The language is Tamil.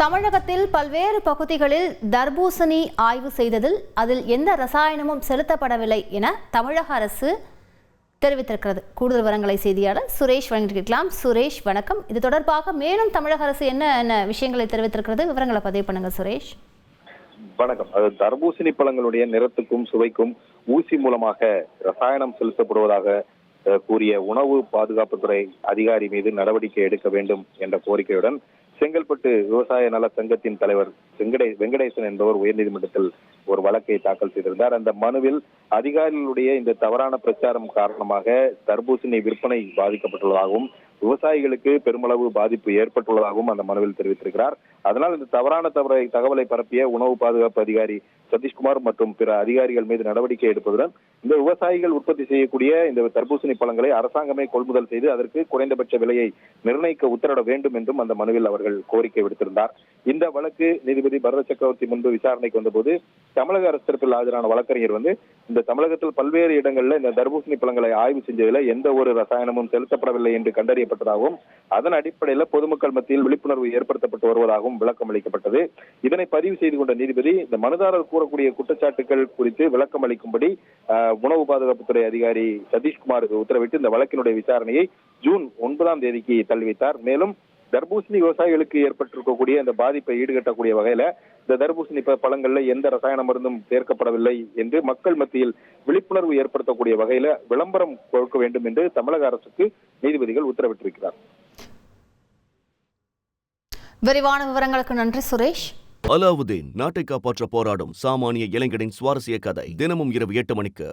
தமிழகத்தில் பல்வேறு பகுதிகளில் தர்பூசணி ஆய்வு செய்ததில் அதில் எந்த ரசாயனமும் செலுத்தப்படவில்லை என தமிழக அரசு தெரிவித்திருக்கிறது. கூடுதல் விவரங்களை செய்தியாளர் சுரேஷ் வழங்கியிருக்கலாம். சுரேஷ் வணக்கம். இது தொடர்பாக மேலும் தமிழக அரசு என்ன விஷயங்களை தெரிவித்திருக்கிறது, விவரங்களை பதிவு பண்ணுங்க சுரேஷ். வணக்கம். அது தர்பூசணி பழங்களுடைய நிறத்துக்கும் சுவைக்கும் ஊசி மூலமாக ரசாயனம் செலுத்தப்படுவதாக கூறிய உணவு பாதுகாப்புத்துறை அதிகாரி மீது நடவடிக்கை எடுக்க வேண்டும் என்ற கோரிக்கையுடன் செங்கல்பட்டு விவசாய நல சங்கத்தின் தலைவர் வெங்கடேசன் என்பவர் உயர்நீதிமன்றத்தில் ஒரு வழக்கை தாக்கல் செய்திருந்தார். அந்த மனுவில் அதிகாரிகளுடைய இந்த தவறான பிரச்சாரம் காரணமாக தர்பூசணி விற்பனை பாதிக்கப்பட்டுள்ளதாகவும் விவசாயிகளுக்கு பெருமளவு பாதிப்பு ஏற்பட்டுள்ளதாகவும் அந்த மனுவில் தெரிவித்திருக்கிறார். அதனால் இந்த தவறான தகவலை பரப்பிய உணவு பாதுகாப்பு அதிகாரி சதீஷ்குமார் மற்றும் பிற அதிகாரிகள் மீது நடவடிக்கை எடுப்பதுடன் இந்த விவசாயிகள் உற்பத்தி செய்யக்கூடிய இந்த தர்பூசணி பழங்களை அரசாங்கமே கொள்முதல் செய்து அதற்கு குறைந்தபட்ச விலையை நிர்ணயிக்க உத்தரவிட வேண்டும் என்றும் அந்த மனுவில் அவர்கள் கோரிக்கை விடுத்திருந்தார். இந்த வழக்கு நீதிபதி பரத சக்கரவர்த்தி முன்பு விசாரணைக்கு வந்தபோது தமிழக அரசு தரப்பில் ஆஜரான வழக்கறிஞர் இந்த தமிழகத்தில் பல்வேறு இடங்களில் இந்த தர்பூசணி பழங்களை ஆய்வு செஞ்சதில் எந்த ஒரு ரசாயனமும் செலுத்தப்படவில்லை என்று கண்டறியப்பட்டதாகவும் அதன் அடிப்படையில் பொதுமக்கள் மத்தியில் விழிப்புணர்வு ஏற்படுத்தப்பட்டு வருவதாகவும் விளக்கம் அளிக்கப்பட்டது. இதனை பதிவு செய்து கொண்ட நீதிபதி இந்த மனுதாரர் கூறக்கூடிய குற்றச்சாட்டுகள் குறித்து விளக்கம் அளிக்கும்படி உணவு பாதுகாப்புத்துறை அதிகாரி சதீஷ்குமார் உத்தரவிட்டு இந்த வழக்கினுடைய விசாரணையை ஜூன் 9 தள்ளி வைத்தார். மேலும் தர்பூசணி விவசாயிகளுக்கு ஏற்பட்டிருக்கக்கூடிய இந்த பாதிப்பை ஈடுகட்டக்கூடிய வகையில இந்த தர்பூசணி பழங்கள்ல எந்த ரசாயன மருந்தும் சேர்க்கப்படவில்லை என்று மக்கள் மத்தியில் விழிப்புணர்வு ஏற்படுத்தக்கூடிய வகையில விளம்பரம் கொடுக்க வேண்டும் என்று தமிழக அரசுக்கு நீதிபதிகள் உத்தரவிட்டிருக்கிறார். விரிவான விவரங்களுக்கு நன்றி சுரேஷ். அலாவுதீன் நாட்டை காப்பாற்ற போராடும் சாமானிய இளைஞனின் சுவாரஸ்ய கதை தினமும் இரவு 8 மணிக்கு.